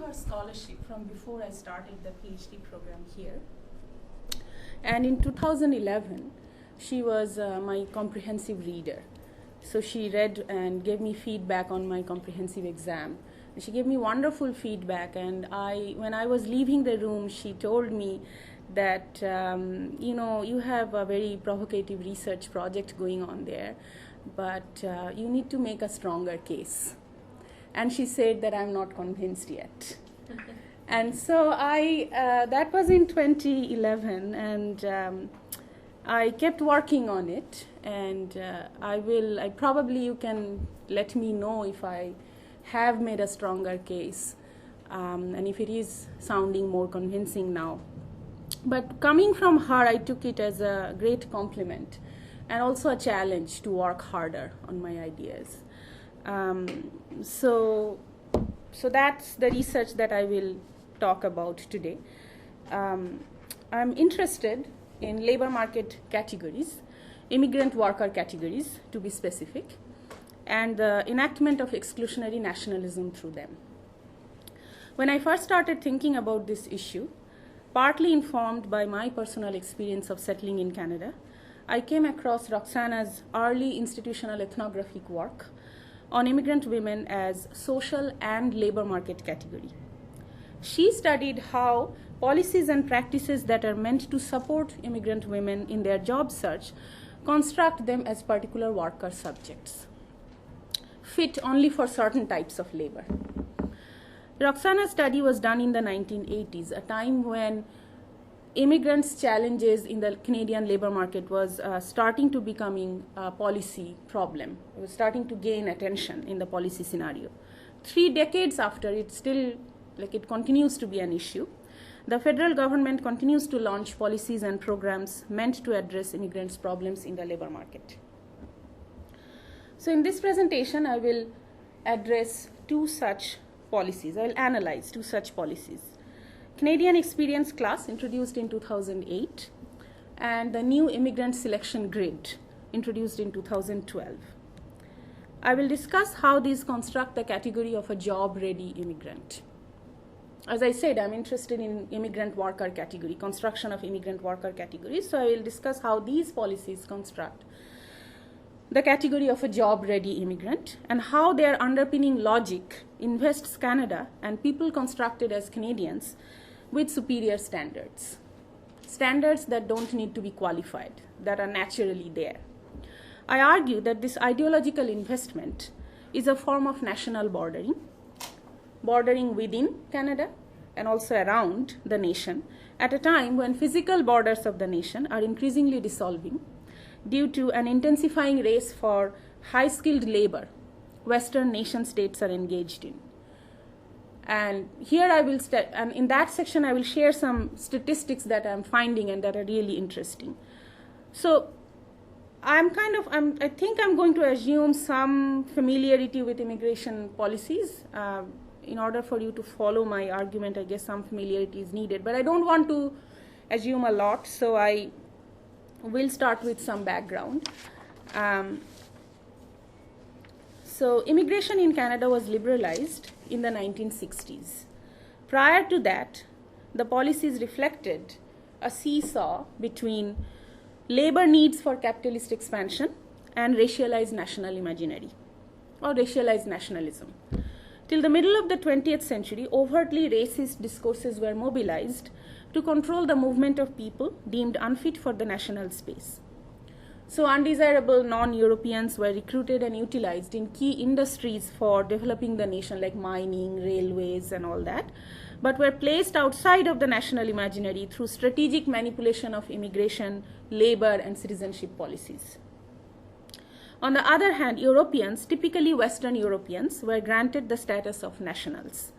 her scholarship from before I started the PhD program here. And in 2011, she was my comprehensive reader. So she read and gave me feedback on my comprehensive exam. She gave me wonderful feedback, and when I was leaving the room, she told me that, you have a very provocative research project going on there, but you need to make a stronger case. And she said that I'm not convinced yet. And so that was in 2011, and I kept working on it, and you can let me know if I have made a stronger case, and if it is sounding more convincing now. But coming from her, I took it as a great compliment and also a challenge to work harder on my ideas. So that's the research that I will talk about today. I'm interested in labor market categories, immigrant worker categories to be specific, and the enactment of exclusionary nationalism through them. When I first started thinking about this issue, partly informed by my personal experience of settling in Canada, I came across Roxana's early institutional ethnographic work on immigrant women as social and labor market category. She studied how policies and practices that are meant to support immigrant women in their job search construct them as particular worker subjects, fit only for certain types of labor. Roxana's study was done in the 1980s, a time when immigrants' challenges in the Canadian labor market was starting to becoming a policy problem. It was starting to gain attention in the policy scenario. 3 decades after, it continues to be an issue. The federal government continues to launch policies and programs meant to address immigrants' problems in the labor market. So in this presentation, I will address 2 such policies. I will analyze 2 such policies. Canadian Experience Class, introduced in 2008, and the new Immigrant Selection Grid, introduced in 2012. I will discuss how these construct the category of a job-ready immigrant. As I said, I'm interested in immigrant worker category, construction of immigrant worker categories, so I will discuss how these policies construct the category of a job-ready immigrant, and how their underpinning logic invests Canada and people constructed as Canadians with superior standards. Standards that don't need to be qualified, that are naturally there. I argue that this ideological investment is a form of national bordering within Canada and also around the nation, at a time when physical borders of the nation are increasingly dissolving due to an intensifying race for high-skilled labor Western nation states are engaged in. And here and in that section I will share some statistics that I'm finding and that are really interesting. So I think I'm going to assume some familiarity with immigration policies. In order for you to follow my argument, I guess some familiarity is needed, but I don't want to assume a lot, so I will start with some background. So immigration in Canada was liberalized in the 1960s. Prior to that, the policies reflected a seesaw between labor needs for capitalist expansion and racialized national imaginary, or racialized nationalism. Till the middle of the 20th century, overtly racist discourses were mobilized to control the movement of people deemed unfit for the national space. So undesirable non-Europeans were recruited and utilized in key industries for developing the nation, like mining, railways, and all that, but were placed outside of the national imaginary through strategic manipulation of immigration, labor, and citizenship policies. On the other hand, Europeans, typically Western Europeans, were granted the status of nationals.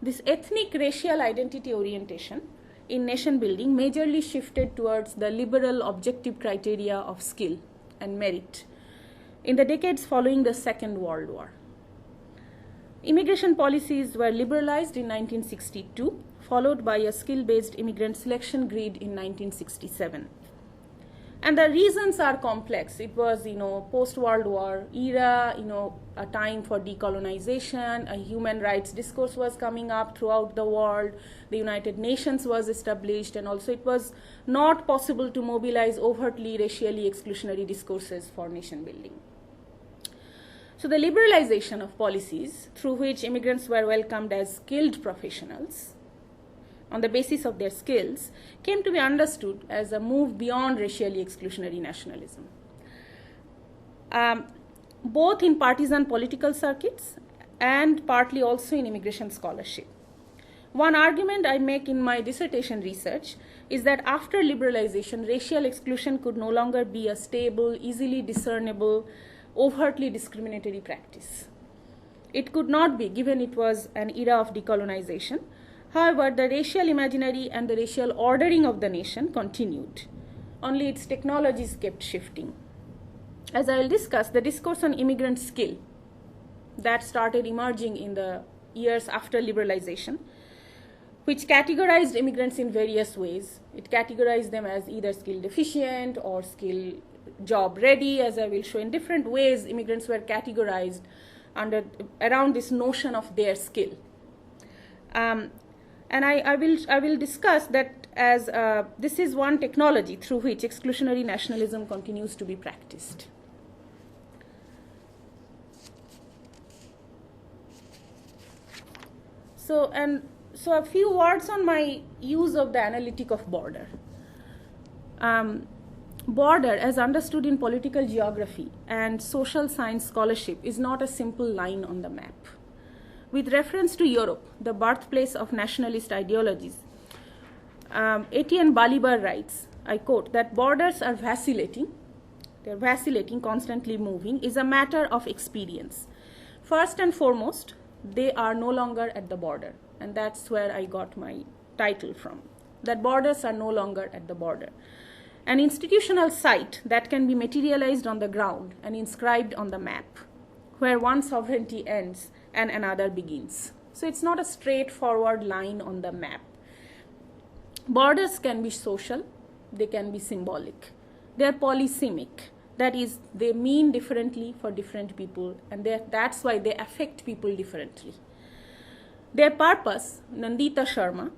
This ethnic racial identity orientation in nation building majorly shifted towards the liberal objective criteria of skill and merit in the decades following the Second World War. Immigration policies were liberalized in 1962, followed by a skill-based immigrant selection grid in 1967. And the reasons are complex. It was, post-World War era, a time for decolonization, a human rights discourse was coming up throughout the world, the United Nations was established, and also it was not possible to mobilize overtly racially exclusionary discourses for nation building. So the liberalization of policies through which immigrants were welcomed as skilled professionals on the basis of their skills came to be understood as a move beyond racially exclusionary nationalism. Both in partisan political circuits and partly also in immigration scholarship. One argument I make in my dissertation research is that after liberalization, racial exclusion could no longer be a stable, easily discernible, overtly discriminatory practice. It could not be, given it was an era of decolonization. However, the racial imaginary and the racial ordering of the nation continued. Only its technologies kept shifting. As I will discuss, the discourse on immigrant skill that started emerging in the years after liberalization, which categorized immigrants in various ways. It categorized them as either skill deficient or skill job ready, as I will show. In different ways, immigrants were categorized around this notion of their skill. And I will discuss that as this is one technology through which exclusionary nationalism continues to be practiced. So a few words on my use of the analytic of border. Border, as understood in political geography and social science scholarship, is not a simple line on the map. With reference to Europe, the birthplace of nationalist ideologies, Etienne Balibar writes, I quote, that borders are vacillating, they're vacillating, constantly moving, is a matter of experience. First and foremost, they are no longer at the border, and that's where I got my title from, that borders are no longer at the border. An institutional site that can be materialized on the ground and inscribed on the map, where one sovereignty ends and another begins. So it's not a straightforward line on the map. Borders can be social, they can be symbolic. They're polysemic. That is, they mean differently for different people, and that's why they affect people differently. Their purpose, Nandita Sharma,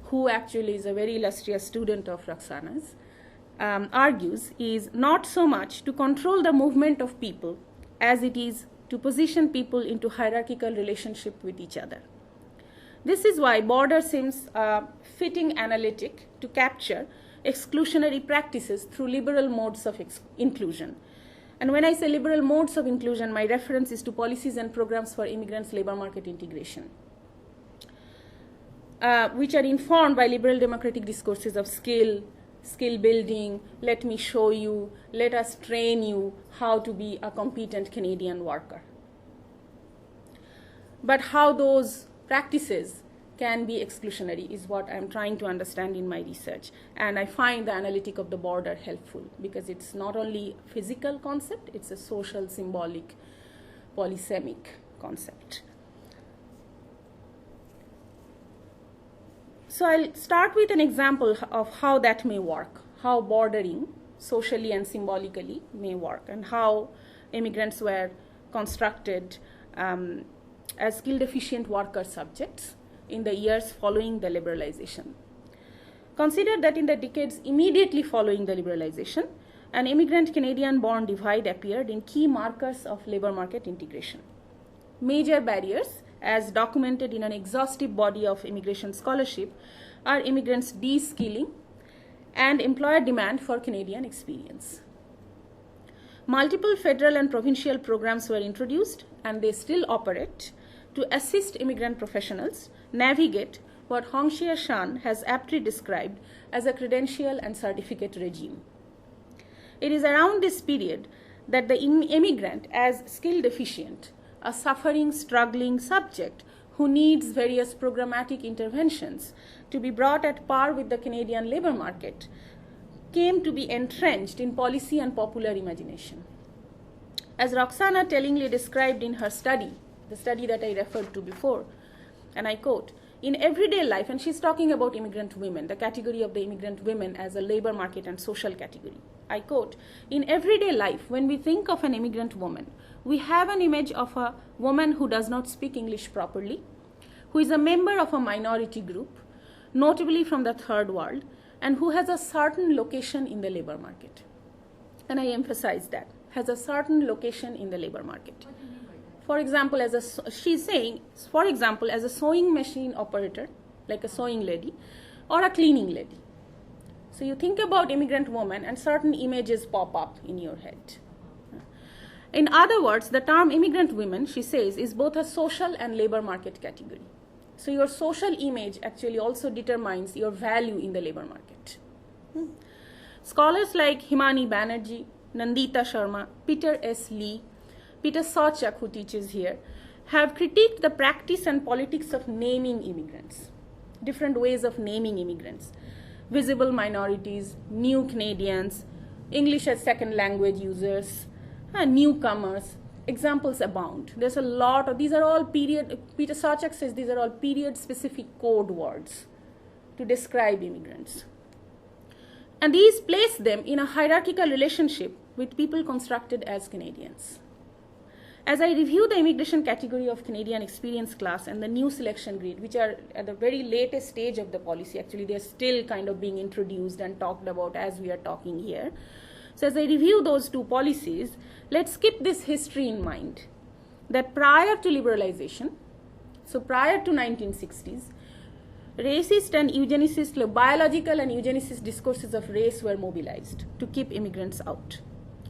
who actually is a very illustrious student of Roxana's, argues, is not so much to control the movement of people as it is to position people into hierarchical relationship with each other. This is why border seems a fitting analytic to capture exclusionary practices through liberal modes of inclusion. And when I say liberal modes of inclusion, my reference is to policies and programs for immigrants' labor market integration, which are informed by liberal democratic discourses of skill building, let me show you, let us train you how to be a competent Canadian worker. But how those practices can be exclusionary is what I'm trying to understand in my research. And I find the analytic of the border helpful because it's not only a physical concept, it's a social, symbolic, polysemic concept. So I'll start with an example of how that may work, how bordering socially and symbolically may work, and how immigrants were constructed as skill-deficient worker subjects in the years following the liberalization. Consider that in the decades immediately following the liberalization, an immigrant Canadian-born divide appeared in key markers of labor market integration. Major barriers, as documented in an exhaustive body of immigration scholarship, are immigrants' de-skilling and employer demand for Canadian experience. Multiple federal and provincial programs were introduced, and they still operate, to assist immigrant professionals navigate what Hongxie Shan has aptly described as a credential and certificate regime. It is around this period that the immigrant, as skill deficient, a suffering, struggling subject who needs various programmatic interventions to be brought at par with the Canadian labor market, came to be entrenched in policy and popular imagination. As Roxana tellingly described in her study, the study that I referred to before, and I quote, in everyday life, and she's talking about immigrant women, the category of the immigrant women as a labor market and social category. I quote, "In everyday life, when we think of an immigrant woman, we have an image of a woman who does not speak English properly, who is a member of a minority group, notably from the third world, and who has a certain location in the labor market." And I emphasize that, has a certain location in the labor market. For example, she's saying, for example, as a sewing machine operator, like a sewing lady, or a cleaning lady. So you think about immigrant woman and certain images pop up in your head. In other words, the term immigrant women, she says, is both a social and labor market category. So your social image actually also determines your value in the labor market. Scholars like Himani Banerjee, Nandita Sharma, Peter S. Lee, Peter Sawchuk, who teaches here, have critiqued the practice and politics of naming immigrants, different ways of naming immigrants, visible minorities, new Canadians, English as second language users, newcomers. Examples abound. There's a lot of, these are all period, Peter Sawchuk says these are all period-specific code words to describe immigrants. And these place them in a hierarchical relationship with people constructed as Canadians. As I review the immigration category of Canadian experience class and the new selection grid, which are at the very latest stage of the policy, actually they're still kind of being introduced and talked about as we are talking here. So as I review those two policies, let's keep this history in mind, that prior to liberalization, so prior to 1960s, racist and eugenicist, biological and eugenicist discourses of race were mobilized to keep immigrants out,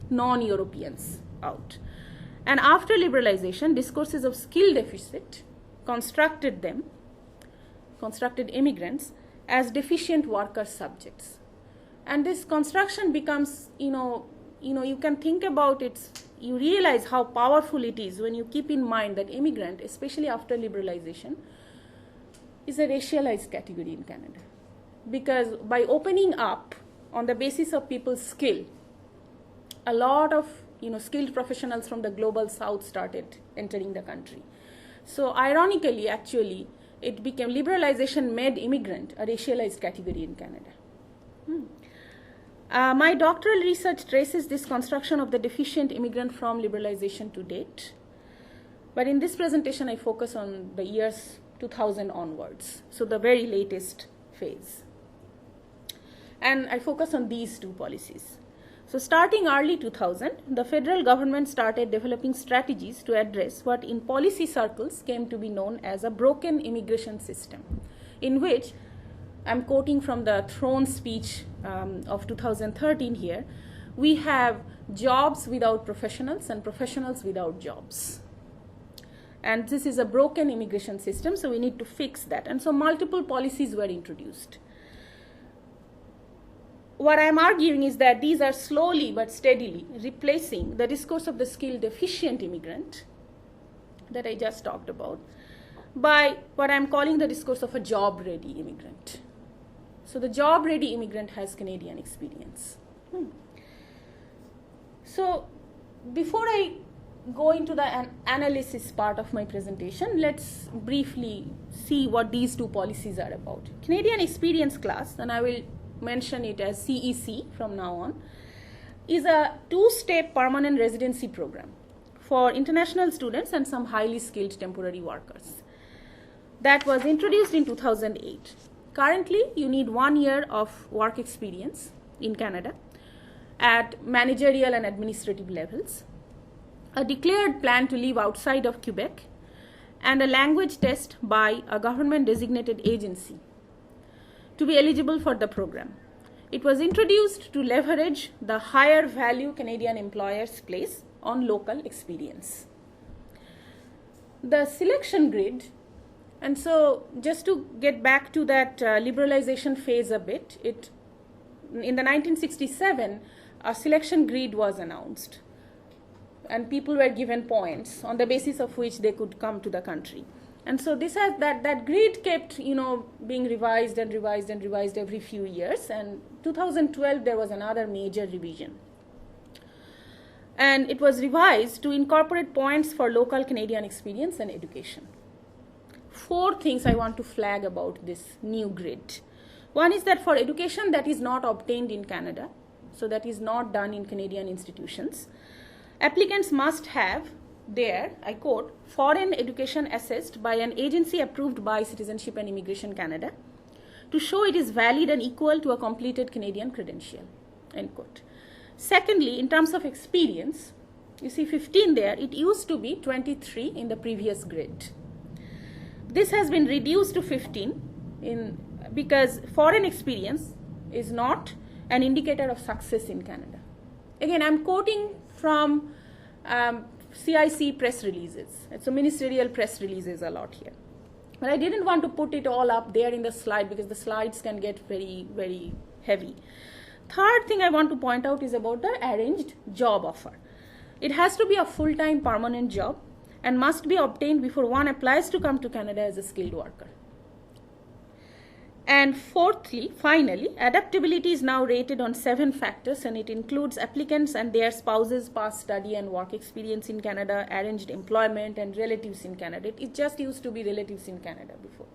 non-Europeans out. And after liberalization, discourses of skill deficit constructed immigrants as deficient worker subjects. And this construction becomes, you can think about it, you realize how powerful it is when you keep in mind that immigrant, especially after liberalization, is a racialized category in Canada. Because by opening up on the basis of people's skill, a lot of skilled professionals from the global south started entering the country. So ironically, actually, it became, liberalization made immigrant a racialized category in Canada. My doctoral research traces this construction of the deficient immigrant from liberalization to date. But in this presentation, I focus on the years 2000 onwards, so the very latest phase. And I focus on these two policies. So starting early 2000, the federal government started developing strategies to address what in policy circles came to be known as a broken immigration system, in which, I'm quoting from the throne speech of 2013 here, we have jobs without professionals and professionals without jobs. And this is a broken immigration system, so we need to fix that. And so multiple policies were introduced. What I'm arguing is that these are slowly but steadily replacing the discourse of the skill deficient immigrant that I just talked about by what I'm calling the discourse of a job ready immigrant. So the job ready immigrant has Canadian experience. So before I go into the analysis part of my presentation, let's briefly see what these two policies are about. Canadian experience class, and I will mention it as CEC from now on, is a two-step permanent residency program for international students and some highly skilled temporary workers that was introduced in 2008. Currently, you need 1 year of work experience in Canada at managerial and administrative levels, a declared plan to live outside of Quebec, and a language test by a government-designated agency to be eligible for the program. It was introduced to leverage the higher value Canadian employers place on local experience. The selection grid, and so just to get back to that liberalization phase a bit, in the 1967, a selection grid was announced, and people were given points on the basis of which they could come to the country. And so this has that grid kept being revised and revised and revised every few years. And 2012 there was another major revision, and it was revised to incorporate points for local Canadian experience and education. 4 things I want to flag about this new grid. One is that for education that is not obtained in Canada, so that is not done in Canadian institutions. Applicants must have their, I quote, foreign education assessed by an agency approved by Citizenship and Immigration Canada to show it is valid and equal to a completed Canadian credential, end quote. Secondly, in terms of experience, you see 15 there, it used to be 23 in the previous grid. This has been reduced to 15 because foreign experience is not an indicator of success in Canada. Again, I'm quoting from CIC press releases. So ministerial press releases a lot here. But I didn't want to put it all up there in the slide because the slides can get very, very heavy. Third thing I want to point out is about the arranged job offer. It has to be a full-time permanent job and must be obtained before one applies to come to Canada as a skilled worker. And fourthly, finally, adaptability is now rated on 7 factors, and it includes applicants and their spouses' past study and work experience in Canada, arranged employment, and relatives in Canada. It just used to be relatives in Canada before.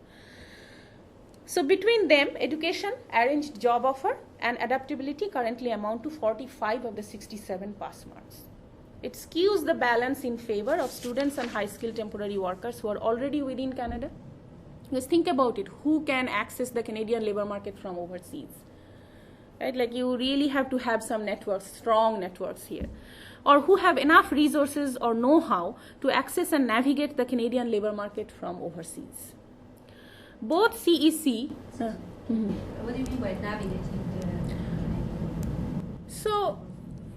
So between them, education, arranged job offer, and adaptability currently amount to 45 of the 67 pass marks. It skews the balance in favor of students and high-skilled temporary workers who are already within Canada. Just think about it. Who can access the Canadian labor market from overseas? Right? Like you really have to have some networks, strong networks here. Or who have enough resources or know-how to access and navigate the Canadian labor market from overseas. Both CEC... What do you mean by navigating the...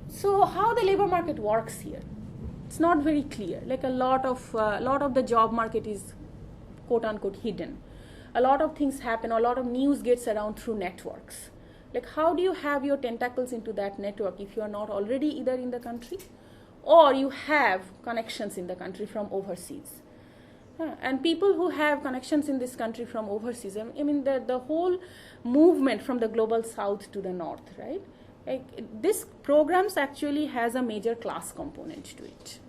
So how the labor market works here? It's not very clear. Like a lot of the job market is quote-unquote hidden. A lot of things happen, a lot of news gets around through networks. Like how do you have your tentacles into that network if you are not already either in the country or you have connections in the country from overseas? And people who have connections in this country from overseas, I mean the whole movement from the global south to the north, right? Like this programs actually has a major class component to it.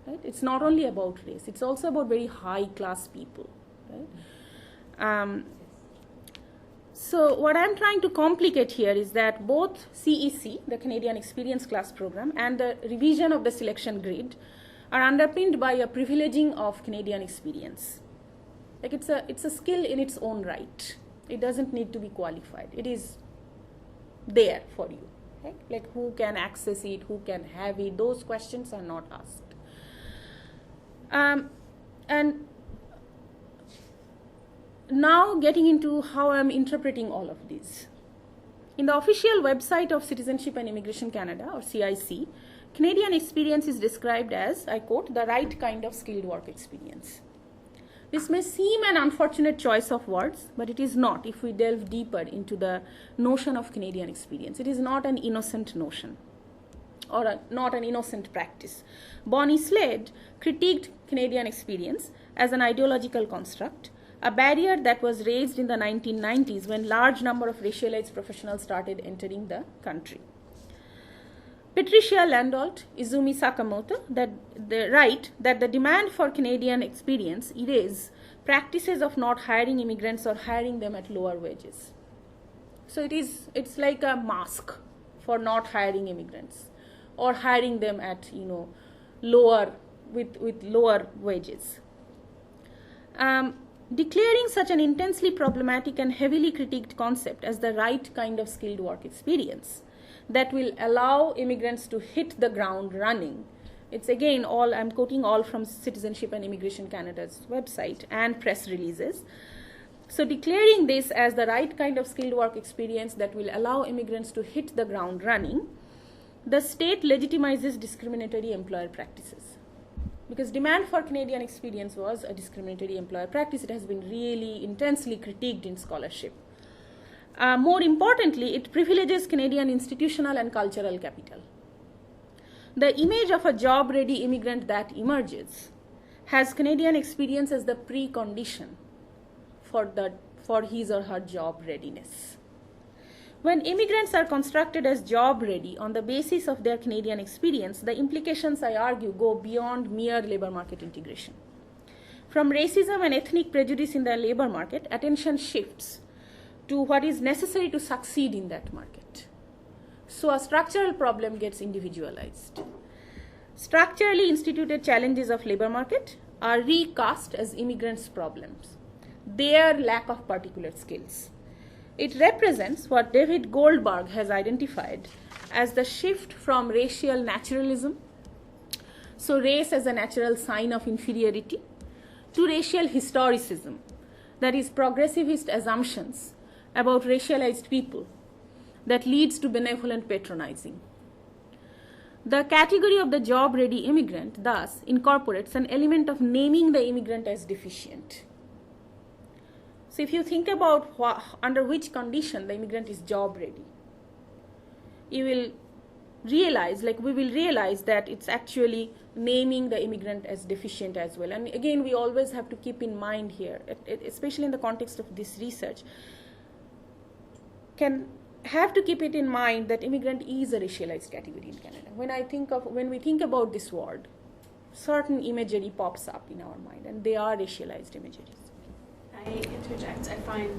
Right? It's not only about race, it's also about very high class people. Right? So what I'm trying to complicate here is that both CEC, the Canadian Experience Class Program, and the revision of the selection grid are underpinned by a privileging of Canadian experience. Like it's a skill in its own right. It doesn't need to be qualified. It is there for you. Okay? Like who can access it, who can have it, those questions are not asked. And now getting into how I'm interpreting all of this. In the official website of Citizenship and Immigration Canada, or CIC, Canadian experience is described as, I quote, the right kind of skilled work experience. This may seem an unfortunate choice of words, but it is not if we delve deeper into the notion of Canadian experience. It is not an innocent notion or not an innocent practice. Bonnie Slade critiqued Canadian experience as an ideological construct, a barrier that was raised in the 1990s when large number of racialized professionals started entering the country. Patricia Landolt, Izumi Sakamoto, write that the demand for Canadian experience erases practices of not hiring immigrants or hiring them at lower wages. So it's like a mask for not hiring immigrants or hiring them at lower with lower wages. Declaring such an intensely problematic and heavily critiqued concept as the right kind of skilled work experience that will allow immigrants to hit the ground running. It's again I'm quoting all from Citizenship and Immigration Canada's website and press releases. So declaring this as the right kind of skilled work experience that will allow immigrants to hit the ground running, the state legitimizes discriminatory employer practices. Because demand for Canadian experience was a discriminatory employer practice. It has been really intensely critiqued in scholarship. More importantly, it privileges Canadian institutional and cultural capital. The image of a job-ready immigrant that emerges has Canadian experience as the precondition for his or her job readiness. When immigrants are constructed as job-ready on the basis of their Canadian experience, the implications, I argue, go beyond mere labor market integration. From racism and ethnic prejudice in the labor market, attention shifts to what is necessary to succeed in that market. so a structural problem gets individualized. Structurally instituted challenges of labor market are recast as immigrants' problems, their lack of particular skills. It represents what David Goldberg has identified as the shift from racial naturalism, so race as a natural sign of inferiority, to racial historicism, that is progressivist assumptions about racialized people that leads to benevolent patronizing. The category of the job-ready immigrant thus incorporates an element of naming the immigrant as deficient. So if you think about under which condition the immigrant is job-ready, you will realize, we will realize that it's actually naming the immigrant as deficient as well. And again, we always have to keep in mind here, especially in the context of this research, have to keep it in mind that immigrant is a racialized category in Canada. When we think about this word, certain imagery pops up in our mind, and they are racialized imageries. I interject. I find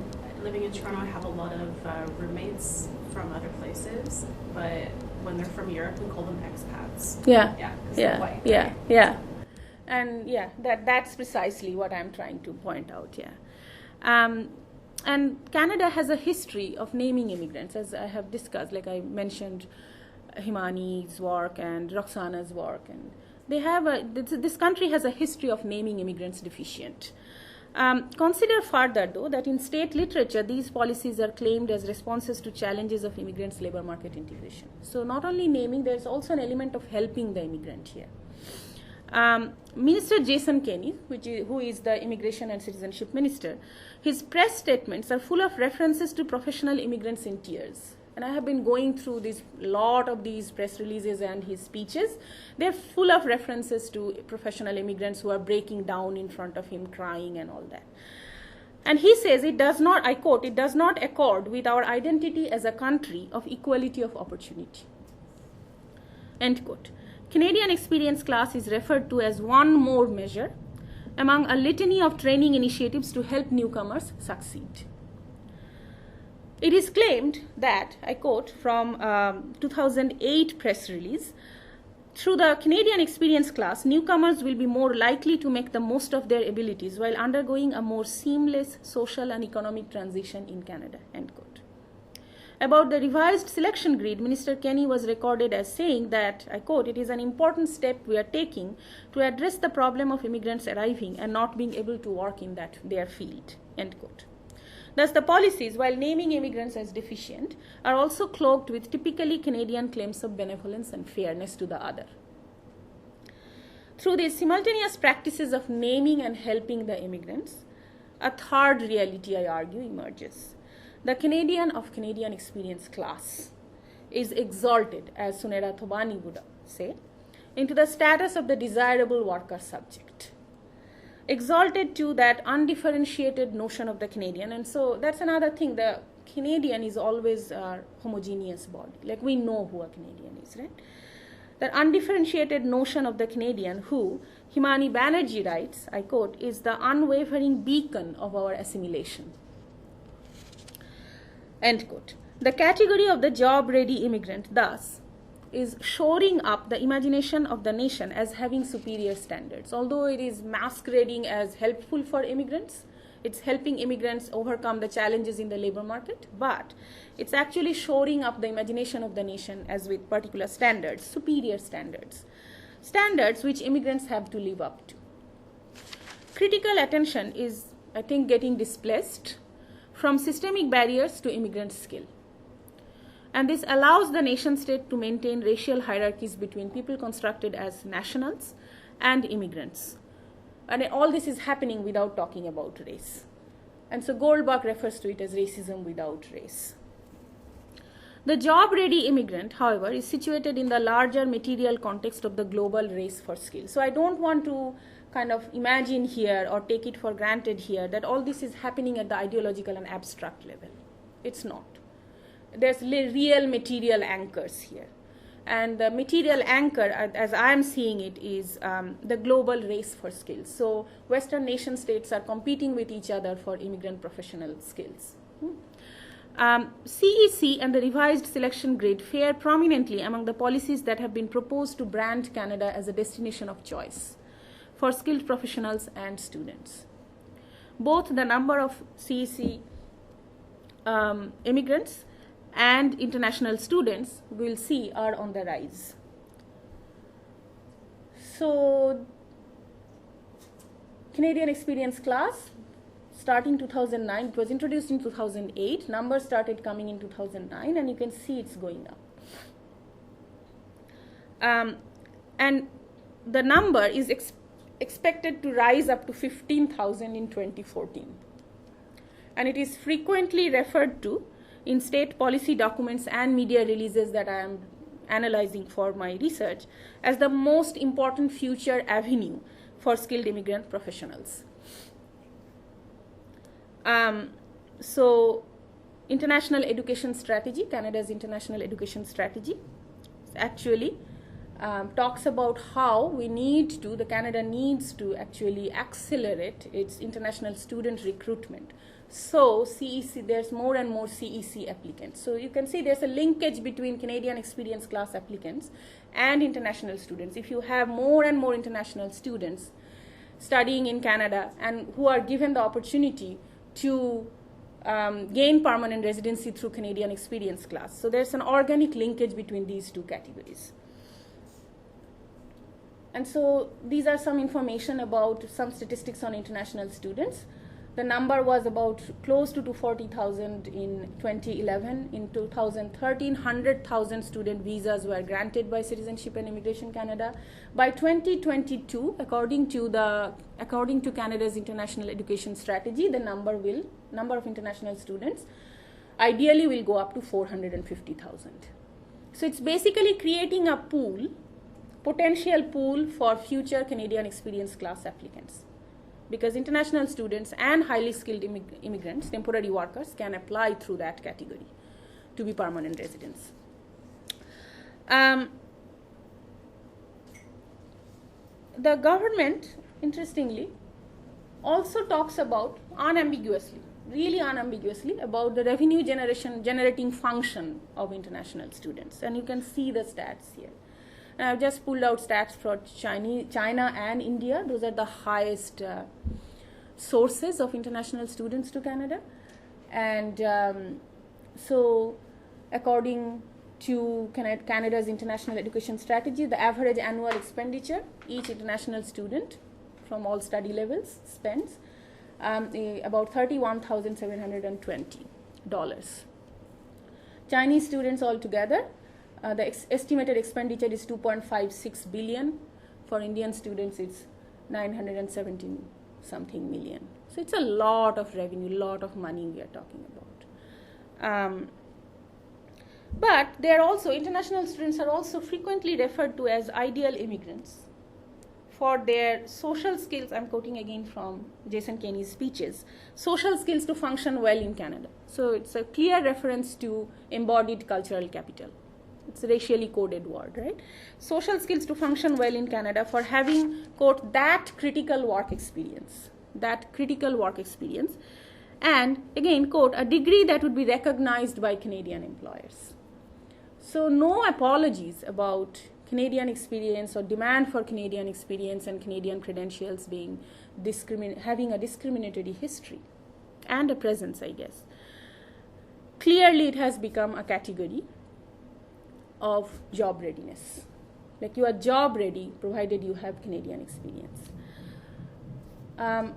living in Toronto, I have a lot of roommates from other places, but when they're from Europe, we call them expats. Yeah. Yeah. Because they're white. Yeah. Right? Yeah. And yeah, that's precisely what I'm trying to point out. Yeah. And Canada has a history of naming immigrants, as I have discussed. Like I mentioned, Himani's work and Roxana's work, and they have this country has a history of naming immigrants deficient. Consider further, though, that in state literature, these policies are claimed as responses to challenges of immigrants' labor market integration. So not only naming, there's also an element of helping the immigrant here. Minister Jason Kenney, who is the Immigration and Citizenship Minister, his press statements are full of references to professional immigrants in tears. And I have been going through lot of these press releases and his speeches. They're full of references to professional immigrants who are breaking down in front of him, crying and all that. And he says, it does not, I quote, it does not accord with our identity as a country of equality of opportunity. End quote. Canadian experience class is referred to as one more measure among a litany of training initiatives to help newcomers succeed. It is claimed that, I quote from 2008 press release, through the Canadian experience class, newcomers will be more likely to make the most of their abilities while undergoing a more seamless social and economic transition in Canada, end quote. About the revised selection grid, Minister Kenney was recorded as saying that, I quote, it is an important step we are taking to address the problem of immigrants arriving and not being able to work in their field, end quote. Thus, the policies, while naming immigrants as deficient, are also cloaked with typically Canadian claims of benevolence and fairness to the other. Through these simultaneous practices of naming and helping the immigrants, a third reality, I argue, emerges. The Canadian of Canadian experience class is exalted, as Sunera Thobani would say, into the status of the desirable worker subject. Exalted to that undifferentiated notion of the Canadian. And so that's another thing. The Canadian is always a homogeneous body. Like we know who a Canadian is, right? That undifferentiated notion of the Canadian who, Himani Banerjee writes, I quote, is the unwavering beacon of our assimilation. End quote. The category of the job-ready immigrant, thus, is shoring up the imagination of the nation as having superior standards. Although it is masquerading as helpful for immigrants, it's helping immigrants overcome the challenges in the labor market, but it's actually shoring up the imagination of the nation as with particular standards, superior standards, standards which immigrants have to live up to. Critical attention is, I think, getting displaced from systemic barriers to immigrant skill. And this allows the nation state to maintain racial hierarchies between people constructed as nationals and immigrants. And all this is happening without talking about race. And so Goldberg refers to it as racism without race. The job-ready immigrant, however, is situated in the larger material context of the global race for skill. So I don't want to kind of imagine here or take it for granted here that all this is happening at the ideological and abstract level. It's not. There's real material anchors here. And the material anchor, as I'm seeing it, is the global race for skills. So Western nation states are competing with each other for immigrant professional skills. CEC and the revised selection grid fare prominently among the policies that have been proposed to brand Canada as a destination of choice for skilled professionals and students. Both the number of CEC immigrants and international students, we'll see, are on the rise. So, Canadian Experience class, starting 2009, it was introduced in 2008, numbers started coming in 2009, and you can see it's going up. And the number is expected to rise up to 15,000 in 2014. And it is frequently referred to in state policy documents and media releases that I am analyzing for my research as the most important future avenue for skilled immigrant professionals. So, international education strategy, Canada's international education strategy, actually talks about how we need to, Canada needs to actually accelerate its international student recruitment. So, CEC, there's more and more CEC applicants. So, you can see there's a linkage between Canadian Experience class applicants and international students. If you have more and more international students studying in Canada and who are given the opportunity to gain permanent residency through Canadian Experience class. So, there's an organic linkage between these two categories. And so, these are some information about some statistics on international students. The number was about close to 240,000 in 2011. In 2013, 100,000 student visas were granted by Citizenship and Immigration Canada. By 2022, according to Canada's international education strategy, the number of international students ideally will go up to 450,000. So it's basically creating a potential pool for future Canadian Experience class applicants, because international students and highly skilled immigrants, temporary workers, can apply through that category to be permanent residents. The government, interestingly, also talks about really unambiguously, about the revenue generating function of international students. And you can see the stats here. And I've just pulled out stats for China and India. Those are the highest sources of international students to Canada. And so, according to Canada's international education strategy, the average annual expenditure each international student from all study levels spends about $31,720. Chinese students altogether, the estimated expenditure is 2.56 billion. For Indian students, it's 917 something million. So it's a lot of revenue, lot of money we are talking about. But they are also, international students are also frequently referred to as ideal immigrants for their social skills. I'm quoting again from Jason Kenney's speeches, social skills to function well in Canada. So it's a clear reference to embodied cultural capital. It's a racially coded word, right? Social skills to function well in Canada for having, quote, that critical work experience, and again, quote, a degree that would be recognized by Canadian employers. So no apologies about Canadian experience or demand for Canadian experience and Canadian credentials being having a discriminatory history and a presence, I guess. Clearly, it has become a category of job readiness. Like, you are job ready provided you have Canadian experience. The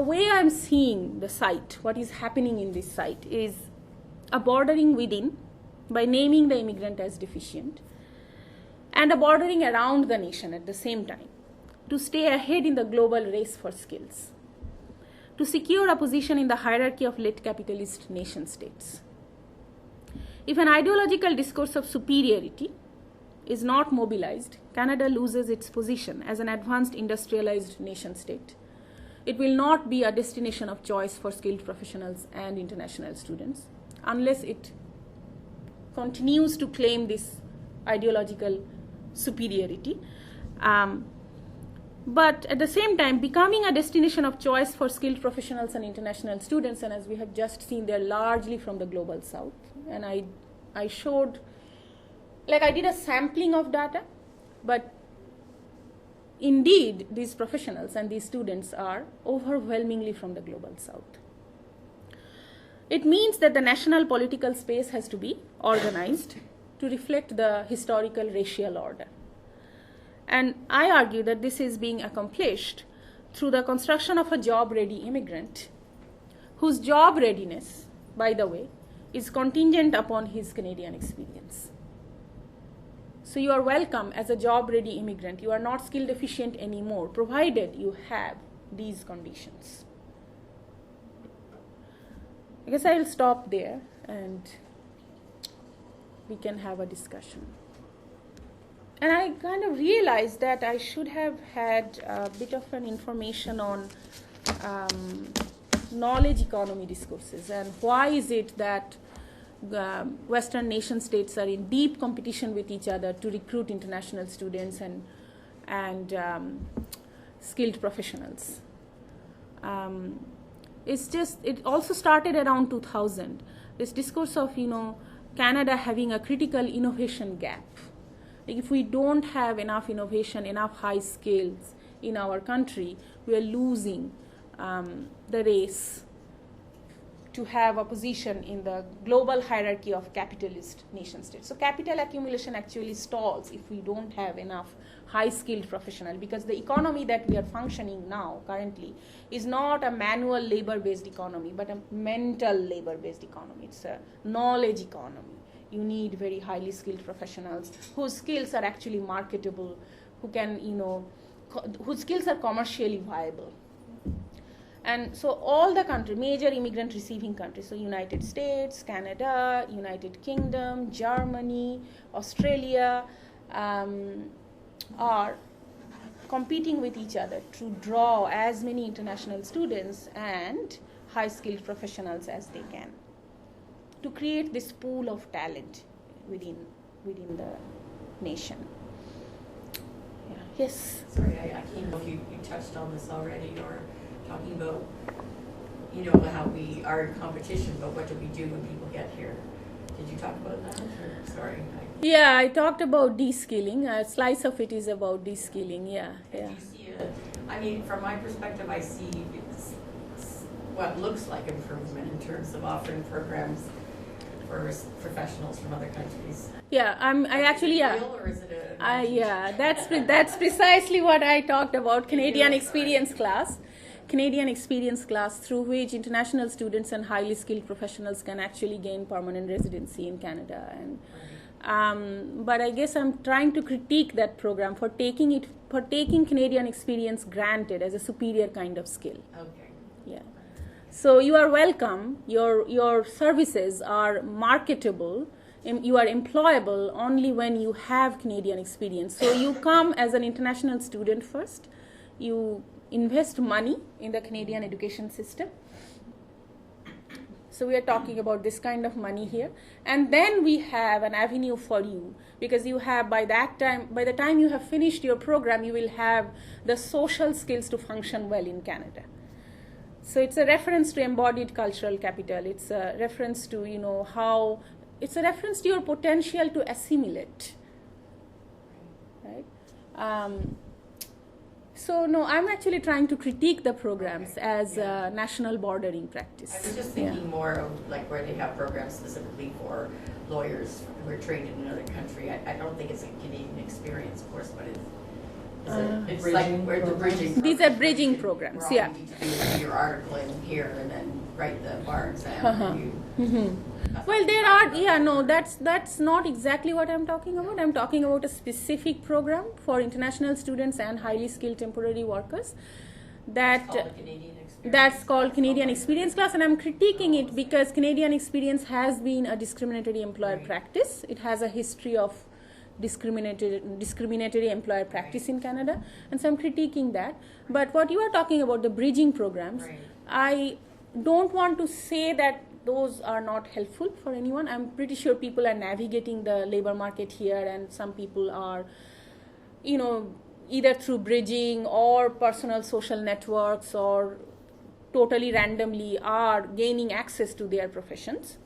way I'm seeing the site, what is happening in this site is a bordering within by naming the immigrant as deficient, and a bordering around the nation at the same time to stay ahead in the global race for skills, to secure a position in the hierarchy of late capitalist nation states. If an ideological discourse of superiority is not mobilized, Canada loses its position as an advanced industrialized nation state. It will not be a destination of choice for skilled professionals and international students unless it continues to claim this ideological superiority. but at the same time becoming a destination of choice for skilled professionals and international students. And as we have just seen, they're largely from the global south. And I showed, like I did a sampling of data, but indeed these professionals and these students are overwhelmingly from the global south. It means that the national political space has to be organized to reflect the historical racial order. And I argue that this is being accomplished through the construction of a job-ready immigrant whose job readiness, by the way, is contingent upon his Canadian experience. So you are welcome as a job-ready immigrant. You are not skill deficient anymore, provided you have these conditions. I guess I will stop there and we can have a discussion. And I kind of realized that I should have had a bit of an information on knowledge economy discourses and why is it that Western nation states are in deep competition with each other to recruit international students and skilled professionals. It also started around 2000. This discourse of, Canada having a critical innovation gap. Like if we don't have enough innovation, enough high skills in our country, we are losing the race to have a position in the global hierarchy of capitalist nation states. So capital accumulation actually stalls if we don't have enough high-skilled professional, because the economy that we are functioning now currently is not a manual labor-based economy, but a mental labor-based economy. It's a knowledge economy. You need very highly skilled professionals whose skills are actually marketable, who can, whose skills are commercially viable. And so all the major immigrant receiving countries, so United States, Canada, United Kingdom, Germany, Australia, are competing with each other to draw as many international students and high-skilled professionals as they can, to create this pool of talent within the nation. Yeah. Yes? Sorry, I can't know if you touched on this already, or talking about, how we are in competition, but what do we do when people get here? Did you talk about that? Or, sorry. Yeah, I talked about de-skilling. A slice of it is about de-skilling, yeah. Do you see from my perspective, I see what looks like improvement in terms of offering programs for professionals from other countries. Yeah, I actually, yeah. Real, or is it yeah, that's precisely what I talked about, Canadian experience class. Canadian experience class, through which international students and highly skilled professionals can actually gain permanent residency in Canada. And but I guess I'm trying to critique that program for taking Canadian experience granted as a superior kind of skill. Okay. Yeah. So you are welcome. Your services are marketable. You are employable only when you have Canadian experience. So you come as an international student first. You invest money in the Canadian education system. So we are talking about this kind of money here. And then we have an avenue for you, because you have by the time you have finished your program, you will have the social skills to function well in Canada. So it's a reference to embodied cultural capital. It's a reference to, it's a reference to your potential to assimilate, right? So no, I'm actually trying to critique the programs as a national bordering practice. I was just thinking more of like where they have programs specifically for lawyers who are trained in another country. I don't think it's a Canadian experience course, but it's like where the bridging. These are bridging programs, yeah. You need to do your article in here and then write the bar exam. Well, that's not exactly what I'm talking about. I'm talking about a specific program for international students and highly skilled temporary workers. That's called Canadian Experience Class, and I'm critiquing it because Canadian Experience has been a discriminatory employer practice. It has a history of discriminatory employer practice in Canada, and so I'm critiquing that. But what you are talking about, the bridging programs, I don't want to say that those are not helpful for anyone. I'm pretty sure people are navigating the labor market here, and some people are, either through bridging or personal social networks or totally randomly are gaining access to their professions.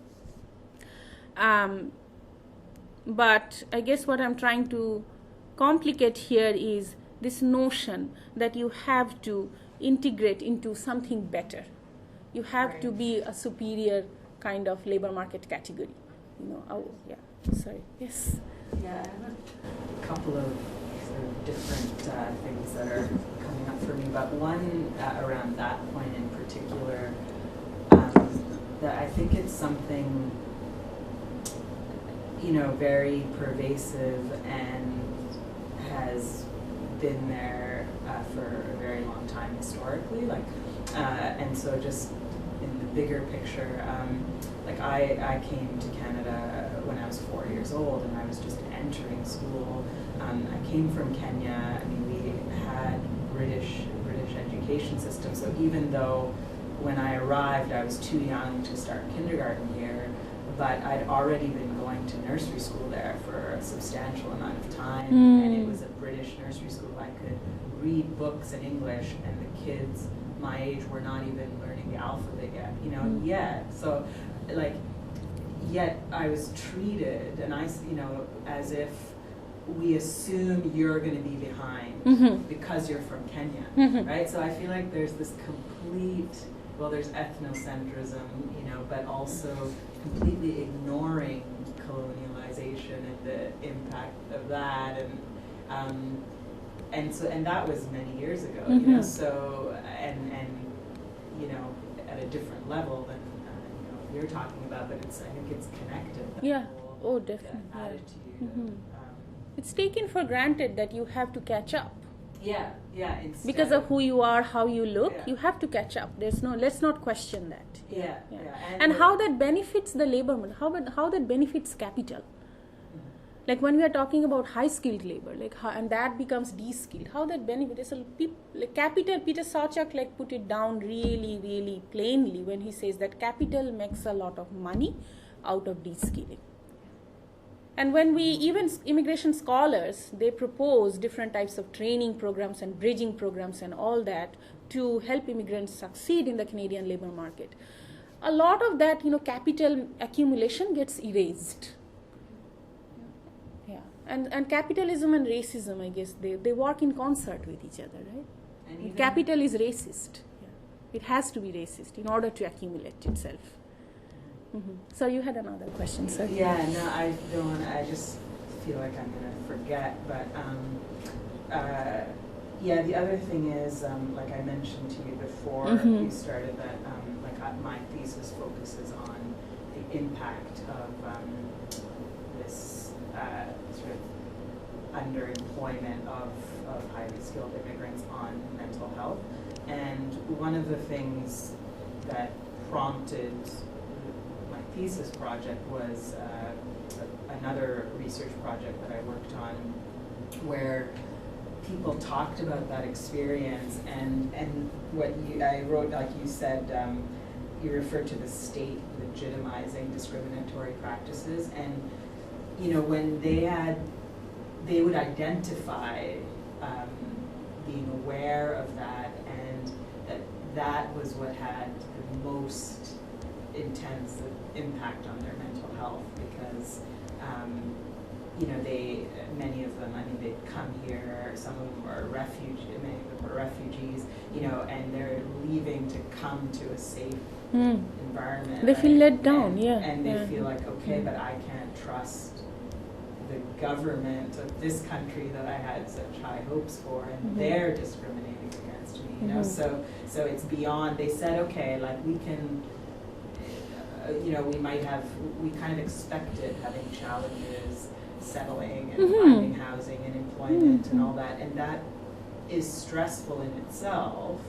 But I guess what I'm trying to complicate here is this notion that you have to integrate into something better. You have to be a superior kind of labor market category. Sorry. Yes. Yeah, I have a couple of sort of different things that are coming up for me, but one around that point in particular, that I think it's something, very pervasive and has been there for a very long time historically, and so just in the bigger picture, I came to Canada when I was 4 years old, and I was just entering school. I came from Kenya. I mean, we had British education system, so even though when I arrived I was too young to start kindergarten here, but I'd already been going to nursery school there for a substantial amount of time, and it was a British nursery school. I could read books in English, and the kids my age were not even learning the alphabet yet, yet I was treated, and as if we assume you're going to be behind because you're from Kenya, right? So I feel like there's this complete, there's ethnocentrism, but also completely ignoring colonialization and the impact of that, and that was many years ago, so and at a different level than you're talking about, but I think it's connected. Definitely. Attitude. It's taken for granted that you have to catch up. Because of who you are, how you look, you have to catch up. Let's not question that. And how that benefits the labor market, how that benefits capital. Like when we are talking about high-skilled labor, and that becomes de-skilled, how that benefits capital. Peter Sawchuk put it down really, really plainly when he says that capital makes a lot of money out of de-skilling. And when even immigration scholars, they propose different types of training programs and bridging programs and all that to help immigrants succeed in the Canadian labor market, a lot of that, capital accumulation gets erased. And capitalism and racism, I guess, they work in concert with each other, right? And capital is racist. It has to be racist in order to accumulate itself. So you had another question, sir? I don't want to, I just feel like I'm going to forget, but the other thing is, like I mentioned to you before we started, that my thesis focuses on the impact of this sort of underemployment of highly skilled immigrants on mental health. And one of the things that prompted my thesis project was another research project that I worked on, where people talked about that experience, and what I wrote, like you said, you referred to the state legitimizing discriminatory practices, and when they would identify being aware of that, and that was what had the most intense impact on their mental health, because many of them, they'd come here, some of them were many of them were refugees, and they're leaving to come to a safe environment. They feel let down, and they feel like, okay, but I can't trust the government of this country that I had such high hopes for, and they're discriminating against me, so it's beyond. They said, okay, we can, we kind of expected having challenges settling and finding housing and employment and all that, and that is stressful in itself,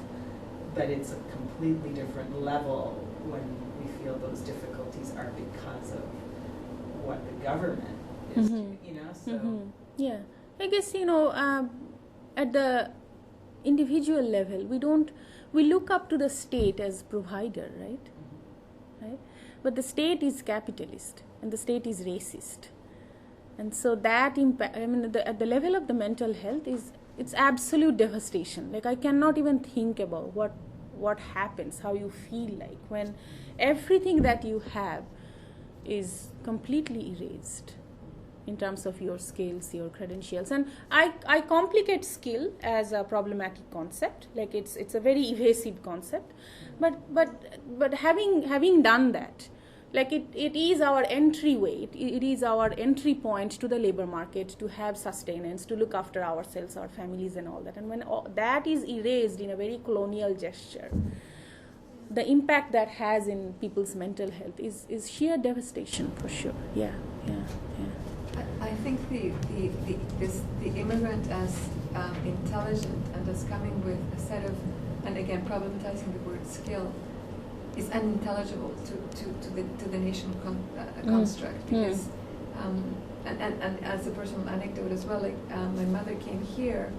but it's a completely different level when we feel those difficulties are because of what the government is doing, Yeah, I guess, at the individual level, we look up to the state as provider, right? But the state is capitalist and the state is racist. And so that impact, at the level of the mental health, is it's absolute devastation. Like I cannot even think about what happens, how you feel like when everything that you have is completely erased in terms of your skills, your credentials. And I complicate skill as a problematic concept, like it's a very evasive concept, but having done that, like it is our entryway, it is our entry point to the labor market, to have sustenance, to look after ourselves, our families and all that. And when that is erased in a very colonial gesture, the impact that has in people's mental health is sheer devastation for sure. Yeah. I think the immigrant as intelligent and as coming with a set of, and again problematizing the word skill, is unintelligible to the nation construct, because and as a personal anecdote as well, like my mother came here,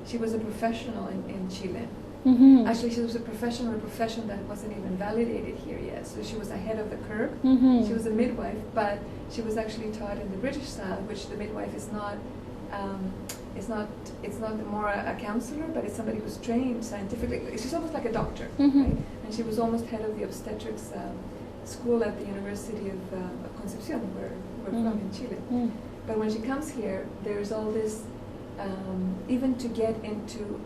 she was a professional in Chile. Mm-hmm. Actually, she was a professional, a profession that wasn't even validated here yet. So she was ahead of the curve. Mm-hmm. She was a midwife, but she was actually taught in the British style, which the midwife is not. It's not more a counselor, but it's somebody who's trained scientifically. She's almost like a doctor, Mm-hmm. right? And she was almost head of the obstetrics school at the University of Concepcion, where we're from in Chile. Mm-hmm. But when she comes here, there's all this, even to get into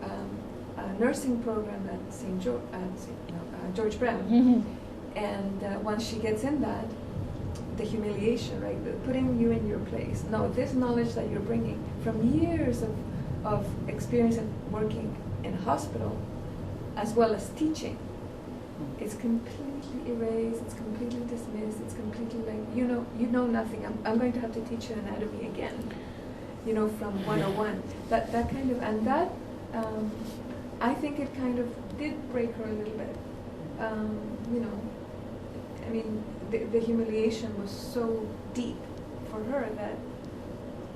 a nursing program at George Brown. Mm-hmm. And once she gets in that, the humiliation, right? Putting you in your place. No, this knowledge that you're bringing from years of experience and working in a hospital, as well as teaching, it's completely erased, it's completely dismissed, it's completely like, you know nothing. I'm going to have to teach you anatomy again, from 101. That kind of, and that, I think it kind of did break her a little bit. I mean, the humiliation was so deep for her that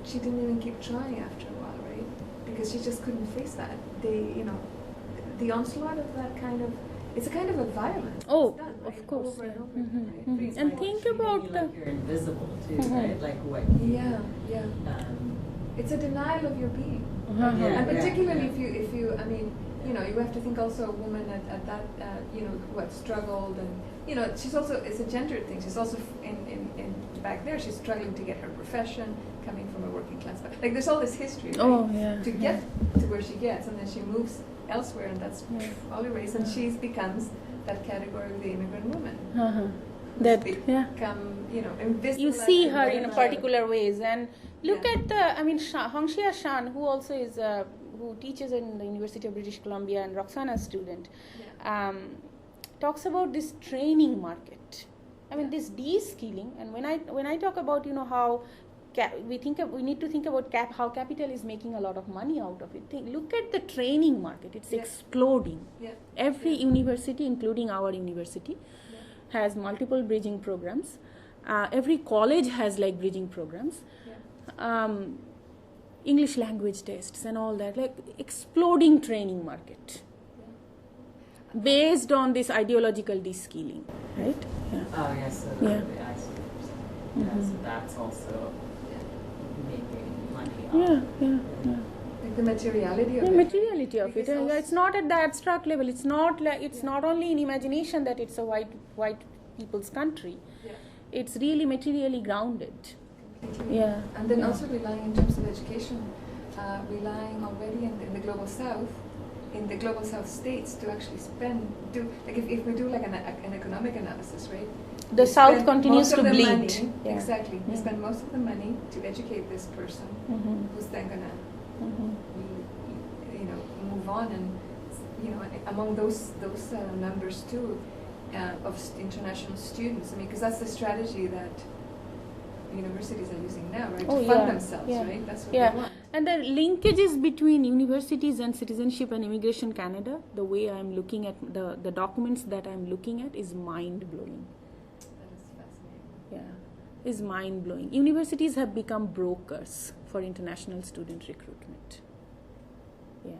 she didn't even keep trying after a while, right? Because she just couldn't face that. The onslaught of that kind of, it's a kind of a violence. Oh, done, right? of course. Over and over, Mm-hmm. right? Mm-hmm. And think about like you're invisible too, Mhm. right? Like what? Yeah. It's a denial of your being. Uh-huh. And particularly if you, I mean, you have to think also a woman at that, who had struggled, and she's also, it's a gendered thing. She's also in back there. She's struggling to get her profession, coming from a working class. Like there's all this history, right? Oh, yeah. To get to where she gets, and then she moves elsewhere, and that's all erased, and she becomes that category of the immigrant woman. Uh-huh. who's That, become, invisible. You see and her in a invisible. particular ways, and look Yeah. at Hongxia Shan, who also is who teaches in the University of British Columbia and Roxana's student, talks about this training market. I mean, this de-skilling, and when I talk about how we need to think about how capital is making a lot of money out of it. Look at the training market; it's exploding. Yeah. Every university, including our university, has multiple bridging programs. Every college has like bridging programs. English language tests and all that, like exploding training market based on this ideological de-skilling, right? Yeah. Oh yes. So Yeah. I see what you're saying. Yeah, so that's also making money. Yeah. Like the materiality of The it. materiality of it. Because also- It's not at the abstract level. It's not like it's not only in imagination that it's a white people's country. Yeah. It's really materially grounded. Yeah. And then also relying in terms of education, relying already in the global south, in the global south states to actually if we do like an economic analysis, right? The we South spend continues most to of the bleed. money- Yeah. Exactly. We Yeah. spend most of the money to educate this person, who's then gonna, move on, and among those numbers too, of international students. I mean, because that's the strategy that universities are using now, right? Oh, to fund yeah. themselves, Yeah. right? That's what Yeah. they want. And the linkages between universities and Citizenship and Immigration Canada, the way I'm looking at the documents that I'm looking at, is mind-blowing. That is fascinating. Yeah, is mind-blowing. Universities have become brokers for international student recruitment. Yeah.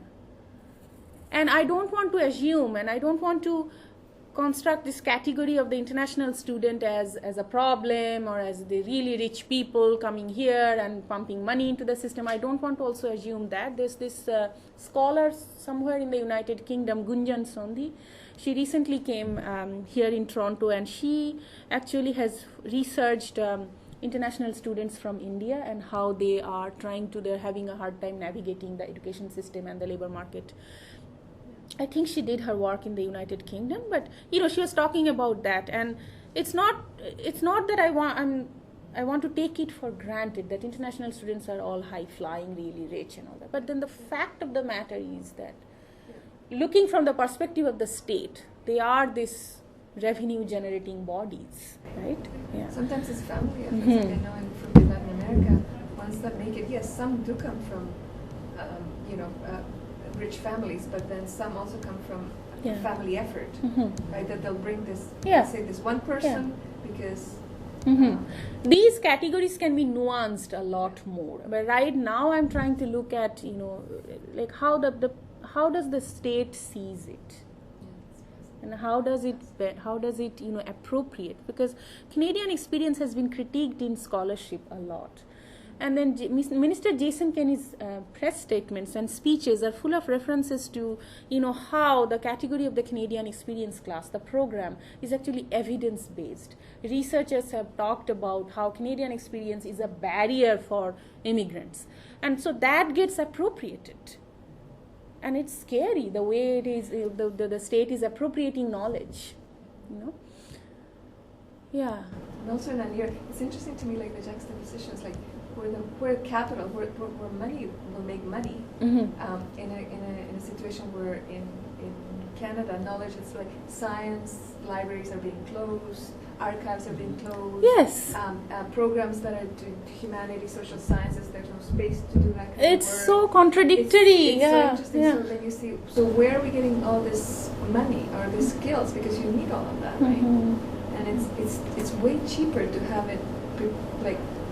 And I don't want to assume, and I don't want to construct this category of the international student as a problem, or as the really rich people coming here and pumping money into the system. I don't want to also assume that. There's this scholar somewhere in the United Kingdom, Gunjan Sondhi. She recently came here in Toronto, and she actually has researched international students from India and how they're having a hard time navigating the education system and the labor market. I think she did her work in the United Kingdom, but she was talking about that, and it's not that I want to take it for granted that international students are all high flying, really rich and all that. But then the fact of the matter is that looking from the perspective of the state, they are this revenue generating bodies, right? Yeah. Sometimes it's family efforts. Like I know from Latin America, ones that make it, yes, some do come from rich families, but then some also come from family effort, right? That they'll bring this, say this one person because these categories can be nuanced a lot more. But right now I'm trying to look at like how does the state sees it, and how does it appropriate, because Canadian experience has been critiqued in scholarship a lot. And then Minister Jason Kenney's press statements and speeches are full of references to, how the category of the Canadian experience class, the program, is actually evidence-based. Researchers have talked about how Canadian experience is a barrier for immigrants. And so that gets appropriated. And it's scary the way it is, the state is appropriating knowledge, Yeah. And also in Anir, it's interesting to me, like the juxtapositions, like where capital, where money will make money, in a situation where in Canada, knowledge is like science libraries are being closed, archives are being closed. Yes. Programs that are doing humanities, social sciences, there's no space to do that kind of work. It's so contradictory. It's so interesting. So then you see, so where are we getting all this money or these skills? Because you need all of that, right? And it's way cheaper to have it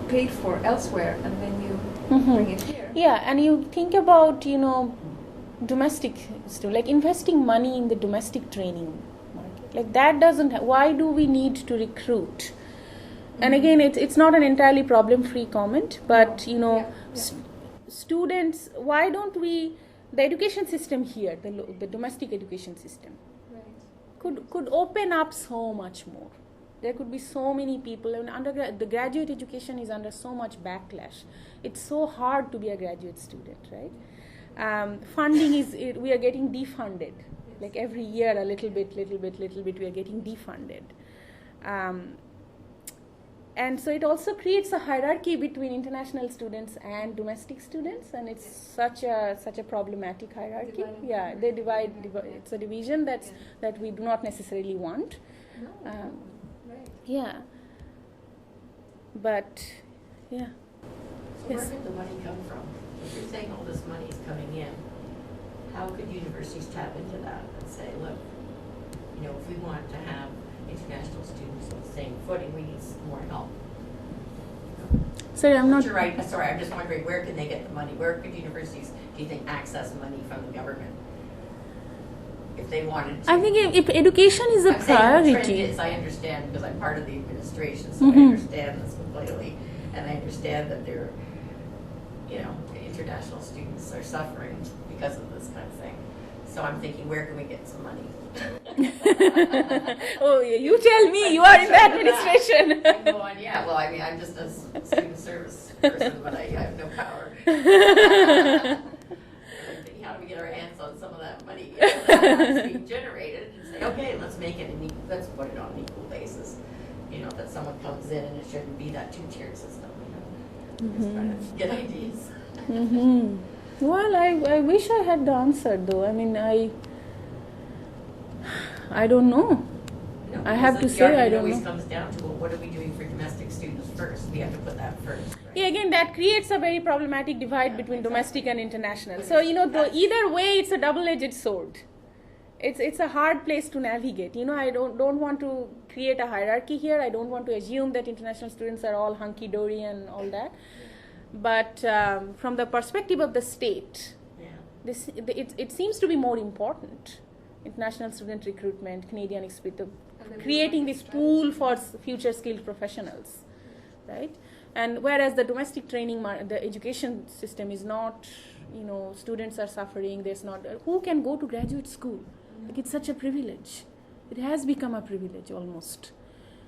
paid for elsewhere, and then you bring it here. Yeah, and you think about domestic, like investing money in the domestic training market. Like that doesn't. Why do we need to recruit? And again, it's not an entirely problem-free comment, but students. Why don't we? The education system here, the domestic education system, could open up so much more. There could be so many people, and the graduate education is under so much backlash. It's so hard to be a graduate student, right? Funding we are getting defunded. Like every year, a little bit, we are getting defunded. And so it also creates a hierarchy between international students and domestic students, and it's such a problematic hierarchy. They divide. It's a division that we do not necessarily want. Yeah. But, yeah. So where did the money come from? If you're saying all this money is coming in, how could universities tap into that and say, look, if we want to have international students on the same footing, we need some more help? Sorry, I'm not... You're right. Sorry, I'm just wondering, where can they get the money? Where could universities, do you think, access money from the government? If they wanted to. I think if education is a priority. The trend is, I understand, because I'm part of the administration, so I understand this completely, and I understand that they're, international students are suffering because of this kind of thing. So I'm thinking, where can we get some money? Oh, you tell me. You are in the administration. I'm going, well, I'm just a student service person, but I have no power. How do we get our hands on some of that money that's being generated and say, okay, let's let's put it on an equal basis. That someone comes in and it shouldn't be that two-tiered system. Just trying to get ideas. Well, I wish I had the answer, though. I don't know. No, I have to say I don't know. It always comes down to, what are we doing for domestic students first? We have to put that first. Right? Yeah, again, that creates a very problematic divide between domestic and international. So, either way, it's a double-edged sword. It's a hard place to navigate. I don't want to create a hierarchy here. I don't want to assume that international students are all hunky-dory and all that. But from the perspective of the state, it seems to be more important. international student recruitment, Canadian experience, And then creating we this have pool strategy. for future skilled professionals, right? And whereas the domestic training, the education system is not, students are suffering. There's not who can go to graduate school. Like, it's such a privilege. It has become a privilege almost,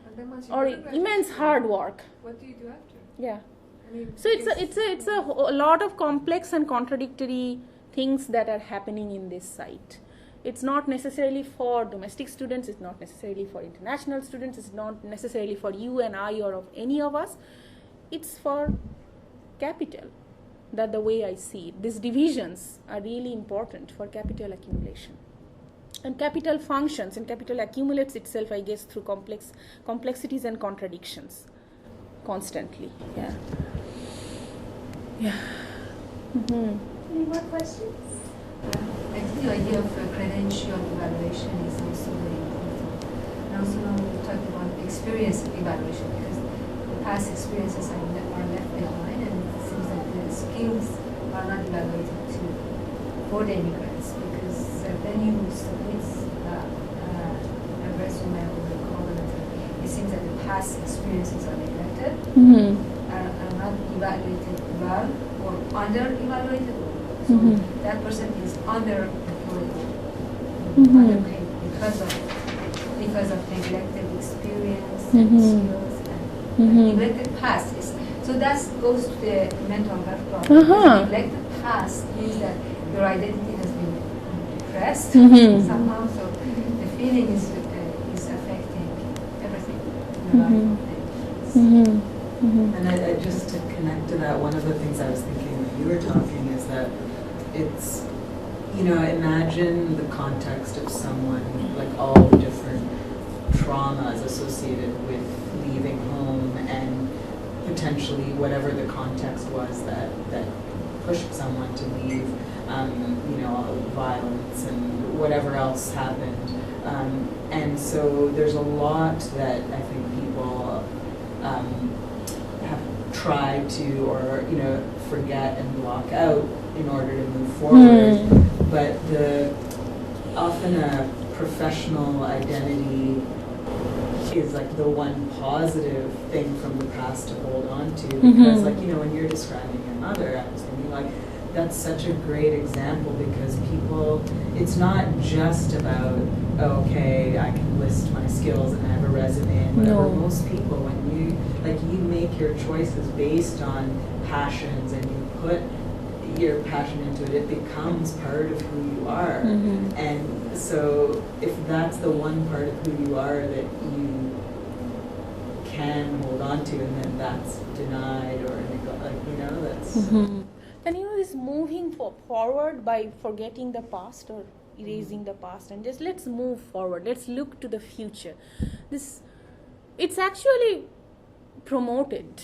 And then once you or go to graduate immense school, hard work. What do you do after? Yeah. I mean, So it's because- a lot of complex and contradictory things that are happening in this site. It's not necessarily for domestic students. It's not necessarily for international students. It's not necessarily for you and I or of any of us. It's for capital. That the way I see it. These divisions are really important for capital accumulation. And capital functions and capital accumulates itself, I guess, through complexities and contradictions constantly. Yeah. Yeah. Any more questions? I think the idea of credential evaluation is also very important. And also now we talk about experience evaluation, because the past experiences are left behind, and it seems that the skills are not evaluated for the immigrants, because when you submit a resume or a cover letter, it seems that the past experiences are neglected, are not evaluated well, or under-evaluated. So that person is underemployed, underpaid because of neglected experience and skills and neglected past. So that goes to the mental health problem. Because neglected past means that your identity has been depressed somehow. So the feeling is affecting everything in your life. And I just to connect to that, one of the things I was thinking when you were talking is that it's, imagine the context of someone, like all the different traumas associated with leaving home and potentially whatever the context was that pushed someone to leave, violence and whatever else happened. And so there's a lot that I think people have tried to, or forget and block out in order to move forward. But often a professional identity is like the one positive thing from the past to hold on to, because when you're describing your mother, I was thinking like that's such a great example, because people, it's not just about, okay, I can list my skills and I have a resume and whatever. No. Most people, when you make your choices based on passions and you put your passion into it, it becomes part of who you are. And so if that's the one part of who you are that you can hold on to, and then that's denied or that's And this moving forward by forgetting the past or erasing the past, and just let's move forward. Let's look to the future. It's actually promoted.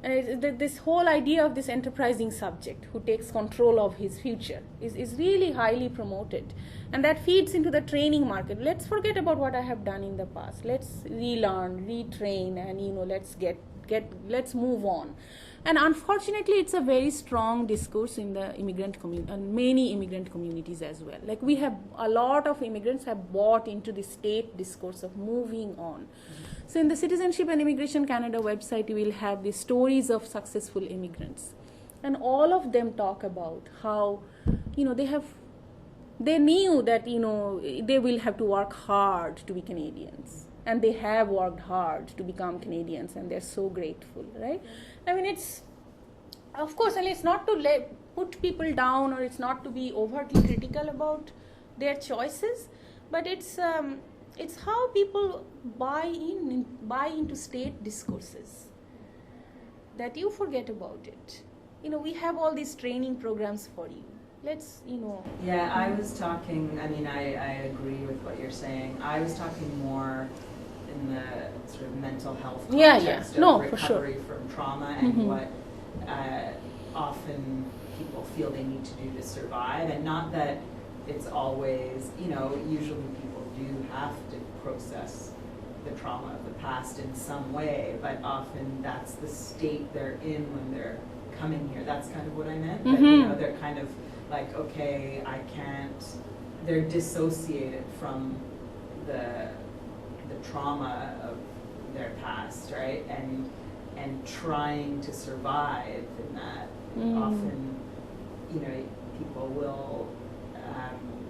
This whole idea of this enterprising subject who takes control of his future is really highly promoted, and that feeds into the training market. Let's forget about what I have done in the past. Let's relearn, retrain, and let's move on. And unfortunately, it's a very strong discourse in the immigrant community and many immigrant communities as well. Like a lot of immigrants have bought into the state discourse of moving on. So in the Citizenship and Immigration Canada website, you will have the stories of successful immigrants. And all of them talk about how, they knew that, they will have to work hard to be Canadians. And they have worked hard to become Canadians, and they're so grateful, right? I mean, it's, of course, and it's not to put people down, or it's not to be overtly critical about their choices, but it's how people buy into state discourses, that you forget about it. We have all these training programs for you. Let's, Yeah, I was talking, I agree with what you're saying. I was talking more in the sort of mental health context of recovery from trauma and what often people feel they need to do to survive. And not that it's always, usually people do have to process the trauma of the past in some way, but often that's the state they're in when they're coming here. That's kind of what I meant. That, they're kind of like, okay, I can't they're dissociated from the trauma of their past, right? And trying to survive in that. Often, people will,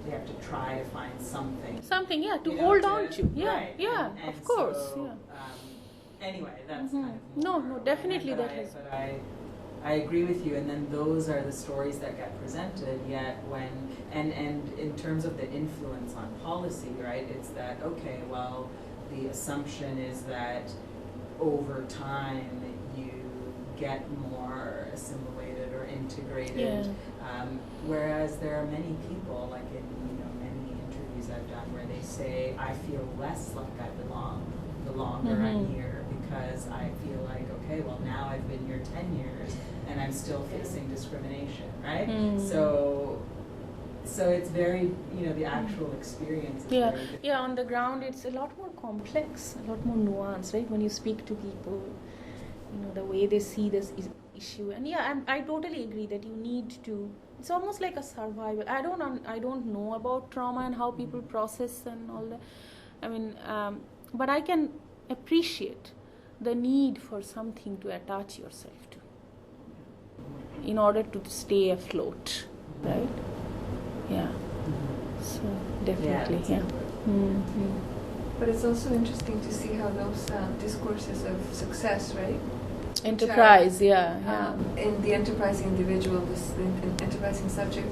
they have to try to find something. Something, to hold on to. Yeah, right. yeah, And of course. so, anyway, that's kind of No, more definitely but that is. But I agree with you, and then those are the stories that get presented, yet when, and in terms of the influence on policy, right, it's that, okay, well, the assumption is that over time you get more assimilated or integrated, whereas there are many people, like in many interviews I've done, where they say, I feel less like I belong the longer I'm here, because I feel like, okay, well now I've been here 10 years and I'm still facing discrimination, right? So it's very, the actual experience is very different. Yeah, on the ground it's a lot more complex, a lot more nuanced, right? When you speak to people, the way they see this issue. And I totally agree that you need to, it's almost like a survival. I don't know about trauma and how people process and all that. I mean, but I can appreciate the need for something to attach yourself to in order to stay afloat, right? Yeah. So definitely, yeah. But it's also interesting to see how those discourses of success, right? Enterprise, in the enterprising individual, this enterprising subject,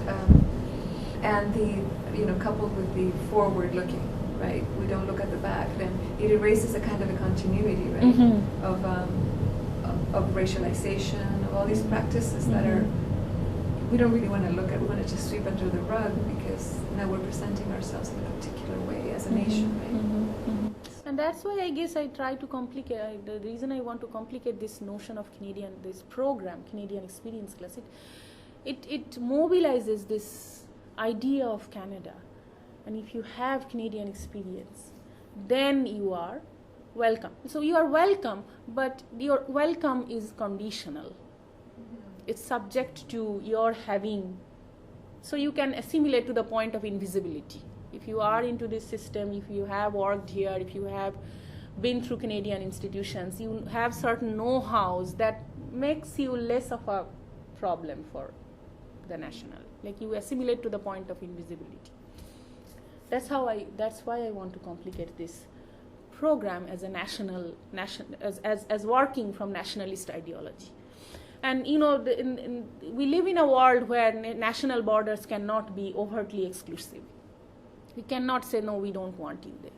and the coupled with the forward-looking, right? We don't look at the back. Then it erases a kind of a continuity, right? Of racialization, of all these practices that are we don't really want to look at. We want to just sweep under the rug because now we're presenting ourselves in a particular way as a nation, right? And that's why I guess I try to complicate, the reason I want to complicate this notion of this program, Canadian Experience Class, it mobilizes this idea of Canada. And if you have Canadian experience, then you are welcome. So you are welcome, but your welcome is conditional. It's subject to your having, so you can assimilate to the point of invisibility. If you are into this system, if you have worked here, if you have been through Canadian institutions, you have certain know-hows that makes you less of a problem for the national. Like you assimilate to the point of invisibility. That's why I want to complicate this program as a as working from nationalist ideology. And we live in a world where national borders cannot be overtly exclusive. We cannot say, no, we don't want you there.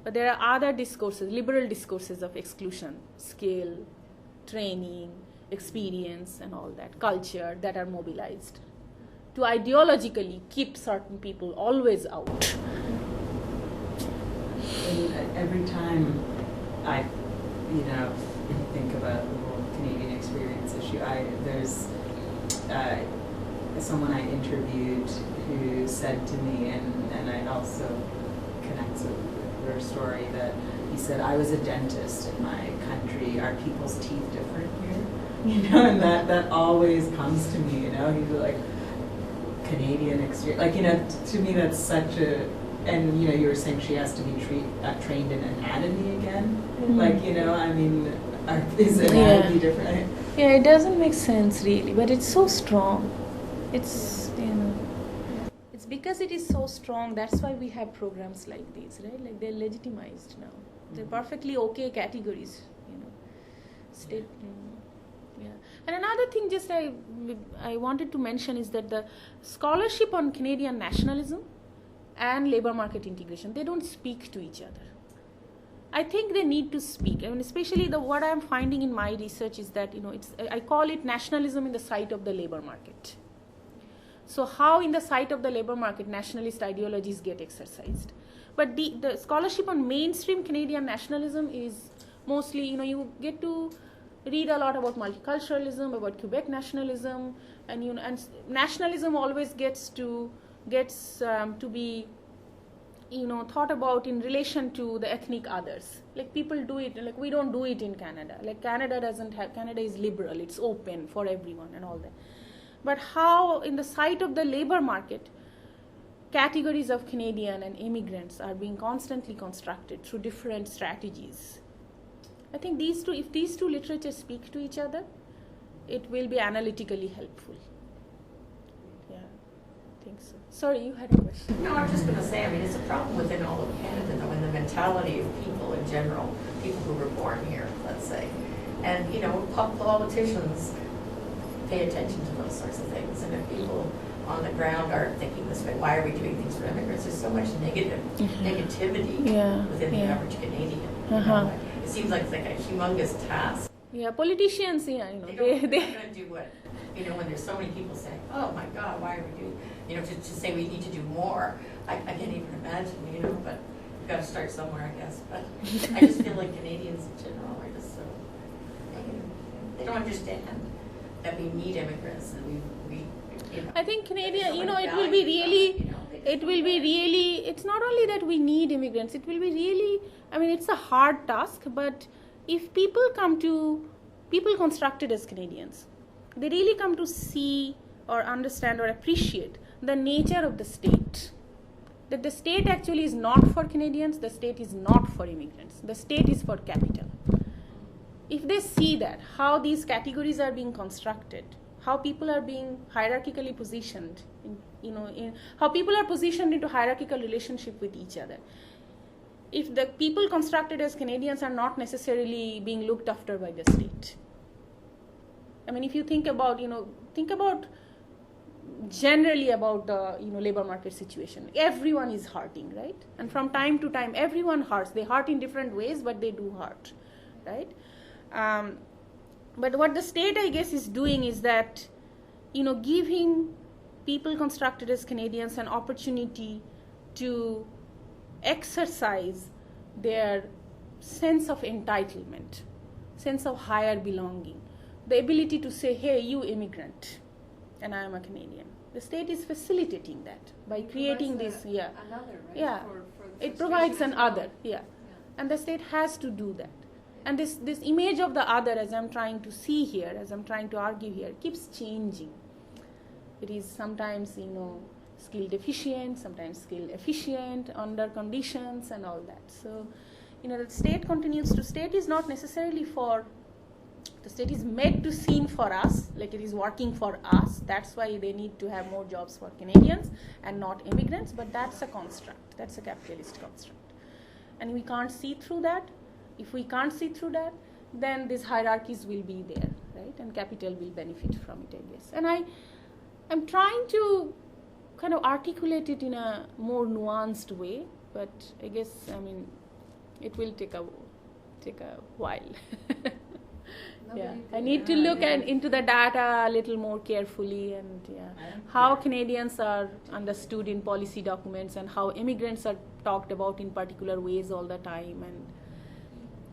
But there are other discourses, liberal discourses of exclusion, skill, training, experience, and all that, culture, that are mobilized to ideologically keep certain people always out. And every time I, think about the whole Canadian experience issue, there's someone I interviewed who said to me, and I also connect with her story, that he said, I was a dentist in my country. Are people's teeth different here? And that always comes to me, he's like, Canadian experience, like, to me that's such a, and you were saying she has to be trained in anatomy again, like, is anatomy different? Yeah, it doesn't make sense really, but it's so strong. It's, it's because it is so strong, that's why we have programs like these, right? Like they're legitimized now. They're perfectly okay categories, State, yeah. And another thing just I wanted to mention is that the scholarship on Canadian nationalism and labor market integration, they don't speak to each other. I think they need to speak. Especially what I'm finding in my research is that, I call it nationalism in the sight of the labor market. So how in the sight of the labor market nationalist ideologies get exercised. But the scholarship on mainstream Canadian nationalism is mostly, you get to read a lot about multiculturalism, about Quebec nationalism, and nationalism always gets to be thought about in relation to the ethnic others. Like people do it, like we don't do it in Canada. Like Canada is liberal, it's open for everyone and all that. But how in the sight of the labor market categories of Canadian and immigrants are being constantly constructed through different strategies. I think if these two literatures speak to each other, it will be analytically helpful. Yeah, I think so. Sorry, you had a question. No, I'm just going to say, I mean, it's a problem within all of Canada, though, in the mentality of people in general, people who were born here, let's say. And, you know, politicians pay attention to those sorts of things. And if people on the ground aren't thinking this way, why are we doing things for immigrants? There's so much negativity within the average Canadian. You know? It seems like it's like a humongous task. Yeah, politicians, you know, they're not going to do what, you know, when there's so many people saying, oh my God, why are we doing, you know, to say we need to do more. I can't even imagine, you know, but we've got to start somewhere, I guess. But I just feel like Canadians in general are just so, they don't understand that we need immigrants, and we you know, I think Canadian, so you know, much it will be value really, from it, you know, it will be really, it's not only that we need immigrants, it will be really, I mean, it's a hard task, but if people constructed as Canadians, they really come to see or understand or appreciate the nature of the state. That the state actually is not for Canadians, the state is not for immigrants, the state is for capital. If they see that, how these categories are being constructed, how people are being hierarchically positioned, how people are positioned into hierarchical relationship with each other. If the people constructed as Canadians are not necessarily being looked after by the state. I mean, if you think about generally about the labor market situation, everyone is hurting, right? And from time to time, everyone hurts. They hurt in different ways, but they do hurt, right? But what the state, I guess, is doing is that, giving people constructed as Canadians an opportunity to exercise their sense of entitlement, sense of higher belonging, the ability to say, hey, you immigrant, and I am a Canadian. The state is facilitating that by creating this, another, right? Yeah, for it provides an other, and the state has to do that. And this image of the other, as I'm trying to see here, as I'm trying to argue here, keeps changing. It is sometimes, skill deficient, sometimes skill efficient, under conditions and all that. So, the state continues to, state is not necessarily the state is made to seem for us, like it is working for us. That's why they need to have more jobs for Canadians and not immigrants, but that's a construct. That's a capitalist construct. And we can't see through that. If we can't see through that, then these hierarchies will be there, right? And capital will benefit from it, I guess. And I'm trying to kind of articulate it in a more nuanced way, but I guess, it will take a while. I need to look into the data a little more carefully, and how Canadians are understood in policy documents and how immigrants are talked about in particular ways all the time, and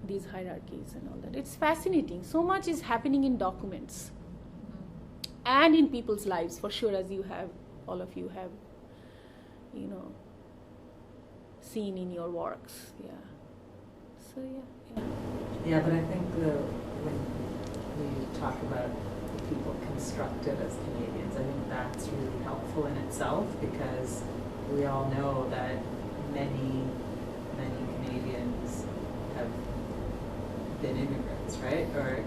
these hierarchies and all that. It's fascinating. So much is happening in documents and in people's lives, for sure, as all of you have, seen in your works. So, Yeah, but I think when we talk about people constructed as Canadians, I think that's really helpful in itself, because we all know that many Canadians have been immigrants, right? Or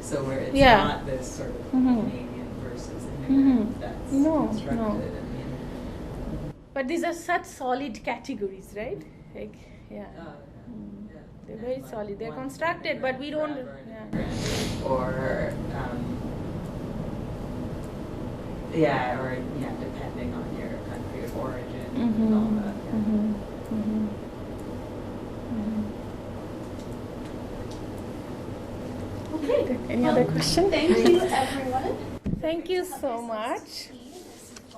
so where it's not this sort of Canadian versus immigrant that's constructed. But these are such solid categories, right? Like, they're very like solid. They're constructed, but we don't. Or depending on your country of origin and all that. Okay. Any other questions? Thank you, everyone. Thank you so much.